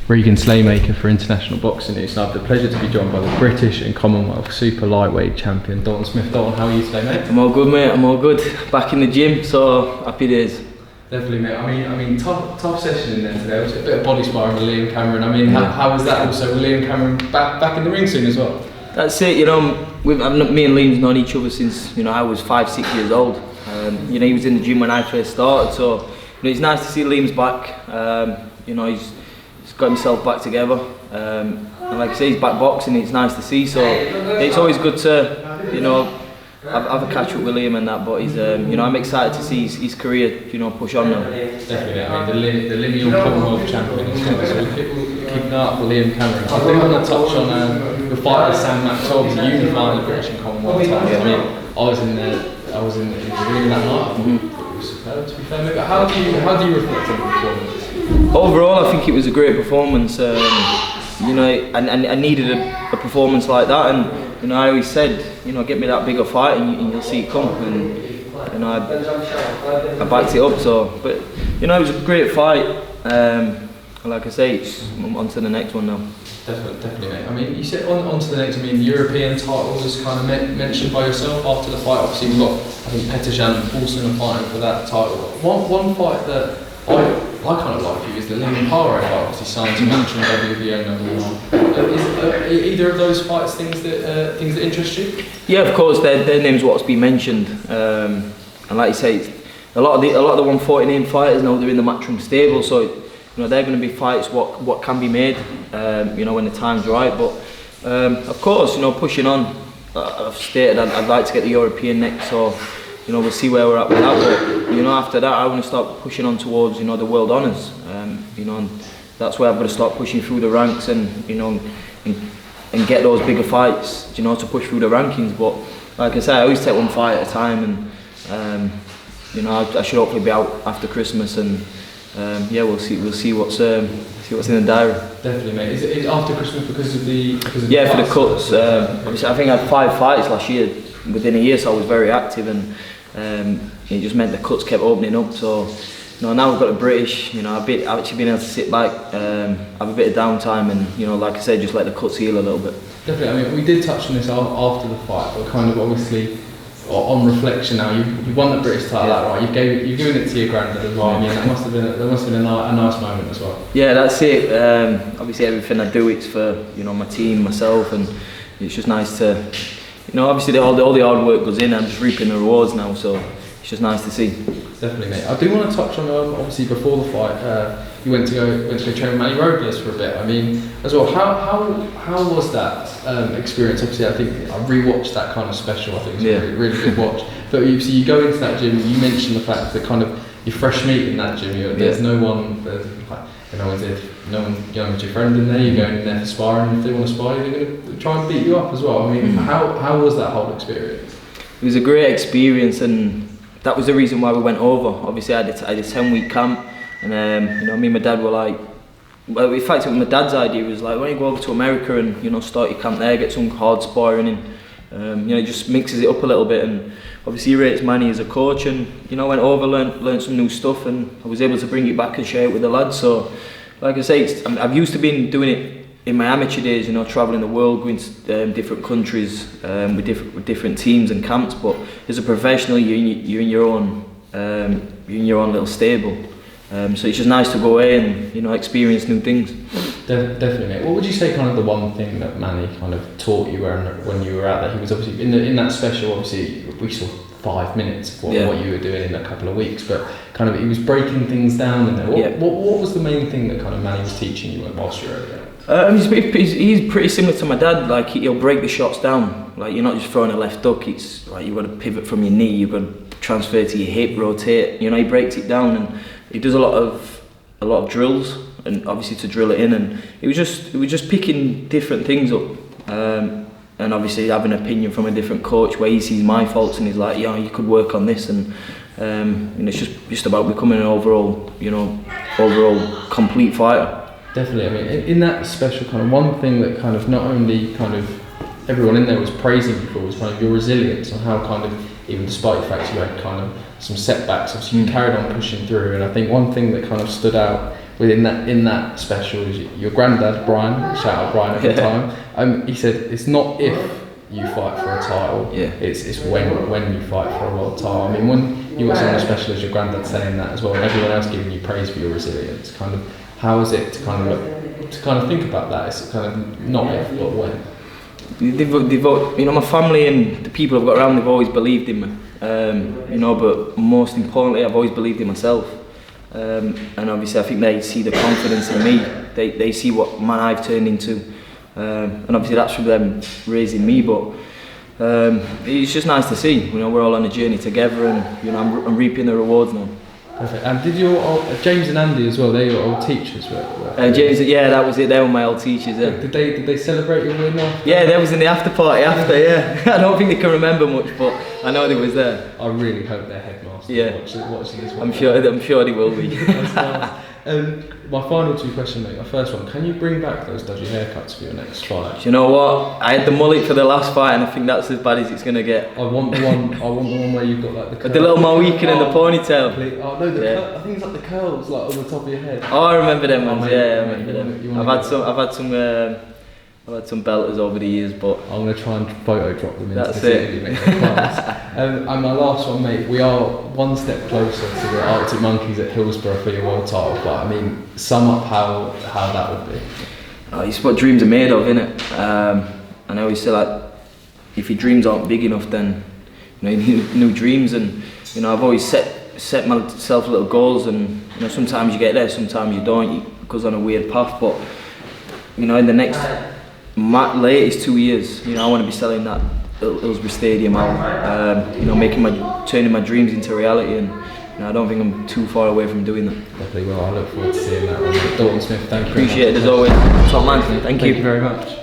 Regan Slaymaker for International Boxing News, and I have the pleasure to be joined by the British and Commonwealth super lightweight champion Dalton Smith. Dalton, how are you today, mate? I'm all good, mate. I'm all good. Back in the gym, so happy days. Definitely, mate. I mean, tough session in there today. It was a bit of body sparring with Liam Cameron. I mean, how was that? Also, with Liam Cameron back in the ring soon as well. That's it. You know, me and Liam's known each other since I was 5-6 years old. He was in the gym when I first started, so it's nice to see Liam's back. He's got himself back together, and like I say, he's back boxing. It's nice to see. So it's always good to have a catch up with Liam and that. But he's I'm excited to see his career push on now. Definitely. I mean, the lineal Commonwealth champion as well. So we'll keep an eye out for Liam Cameron. I do want to touch on the fight with Maxwell. It was a unified British and Commonwealth title. I mean, I was in the ring that night. It was superb, to be fair. But how do you reflect on the performance? Overall, I think it was a great performance. I needed a performance like that, and I always said, get me that bigger fight, and you'll see it come. And I backed it up. So, but it was a great fight. Like I say, I'm on to the next one now. Definitely, mate. I mean, you said on to the next. I mean, European title was kind of mentioned by yourself after the fight. Obviously, we've got, I think, Petterjan and Paulson are fighting for that title. One fight that I kind of like you is the Liam Paro fight. Obviously, signed to Maxwell WBO #1. Are either of those fights things that interest you? Yeah, of course. Their names what's been mentioned, and like you say, a lot of the 140 named fighters now they're in the Matchroom stable, so. They're going to be fights what can be made, when the time's right. But of course, pushing on. I've stated I'd like to get the European next, so we'll see where we're at with that. But after that, I want to start pushing on towards the world honours. And that's where I've got to start pushing through the ranks and and get those bigger fights. To push through the rankings. But like I say, I always take one fight at a time, and I should hopefully be out after Christmas and. We'll see what's in the diary. Definitely, mate. Is it after Christmas because of the for the cuts. Obviously, I think I had 5 fights last year within a year, so I was very active, and it just meant the cuts kept opening up. So now we've got the British. I've actually been able to sit back, have a bit of downtime, and like I said, just let the cuts heal a little bit. Definitely. I mean, we did touch on this after the fight, but kind of obviously. On reflection now, you won the British title outright. You've given it to your granddad as well. I mean, that must have been a nice moment as well. Yeah, that's it. Obviously, everything I do, it's for my team, myself, and it's just nice to, obviously all the hard work goes in. I'm just reaping the rewards now, so it's just nice to see. Definitely, mate. I do want to touch on obviously before the fight, you went to go train with Manny Robles for a bit. I mean, as well, how was that experience? Obviously, I think I rewatched that kind of special. I think it was a really good watch. But you go into that gym. You mentioned the fact that kind of you're fresh meat in that gym. There's no one. No one young as your friend in there. You're going in there for sparring. If they want to spar you, they're going to try and beat you up as well. I mean, how was that whole experience? It was a great experience, and that was the reason why we went over. Obviously, I did a 10-week camp, and me and my dad were like, well, in fact, my dad's idea was like, why don't you go over to America and start your camp there, get some hard sparring in. It just mixes it up a little bit, and obviously he rates Manny as a coach, and went over, learned some new stuff, and I was able to bring it back and share it with the lads. So, like I say, I've used to been doing it in my amateur days, travelling the world, going to different countries with different teams and camps. But as a professional, you're in your own little stable. So it's just nice to go away and experience new things. Definitely, mate. What would you say kind of the one thing that Manny kind of taught you when you were out there? He was obviously in that special. Obviously, we saw 5 minutes of what you were doing in a couple of weeks, but kind of he was breaking things down in there. What was the main thing that kind of Manny was teaching you whilst you were over there? He's pretty similar to my dad. Like he'll break the shots down. Like you're not just throwing a left hook. It's like you've got to pivot from your knee. You've got to transfer to your hip, rotate. He breaks it down, and he does a lot of drills, and obviously to drill it in. And it was just picking different things up, and obviously having an opinion from a different coach where he sees my faults and he's like, you could work on this, and it's just about becoming an overall complete fighter. Definitely. I mean, in that special kind of one thing that kind of not only kind of everyone in there was praising you for was kind of your resilience and how kind of even despite the fact you had kind of some setbacks, obviously you carried on pushing through. And I think one thing that kind of stood out within that in that special is your granddad Brian. Shout out Brian at the time. He said it's not if you fight for a title. It's when you fight for a world title. I mean, when you got someone as special as your granddad saying that as well, and everyone else giving you praise for your resilience, kind of how is it to kind of think about that? It's kind of not if but when. You know, my family and the people I've got around, they've always believed in me. You know, but most importantly, I've always believed in myself. And obviously, I think they see the confidence in me. They see what man I've turned into. And obviously that's from them raising me, but it's just nice to see. You know, we're all on a journey together, and you know, I'm reaping the rewards now. Perfect. And did your James and Andy as well? They were old teachers, were James, yeah, that was it. They were my old teachers. Yeah. Did they celebrate your win? Yeah, they was in the after party after. Yeah, I don't think they can remember much, but I know they was there. I really hope they're headmaster. Yeah, watching this one. I'm sure they will be. My final two questions, mate. My first one: can you bring back those dodgy haircuts for your next fight? Do you know what? I had the mullet for the last fight, and I think that's as bad as it's gonna get. I want the one where you've got like the little Mohican and the ponytail. Oh no, I think it's like the curls, like on the top of your head. Oh, I remember them ones. Yeah, I remember them. I've had some belters over the years, but I'm gonna try and photo drop them. That's it. And my last one, mate. We are one step closer to the Arctic Monkeys at Hillsborough for your world title fight. I mean, sum up how that would be. It's what dreams are made of, innit? I always say, like, if your dreams aren't big enough, then you need new dreams. And you know, I've always set myself little goals, and you know, sometimes you get there, sometimes you don't. It goes on a weird path, but you know, in the next latest 2 years, you know, I want to be selling that Hillsborough Stadium out. You know, turning my dreams into reality, and you know, I don't think I'm too far away from doing that. Definitely will. I look forward to seeing that one. Dalton Smith, thank you. Appreciate it as always. Top man. Thank you very much.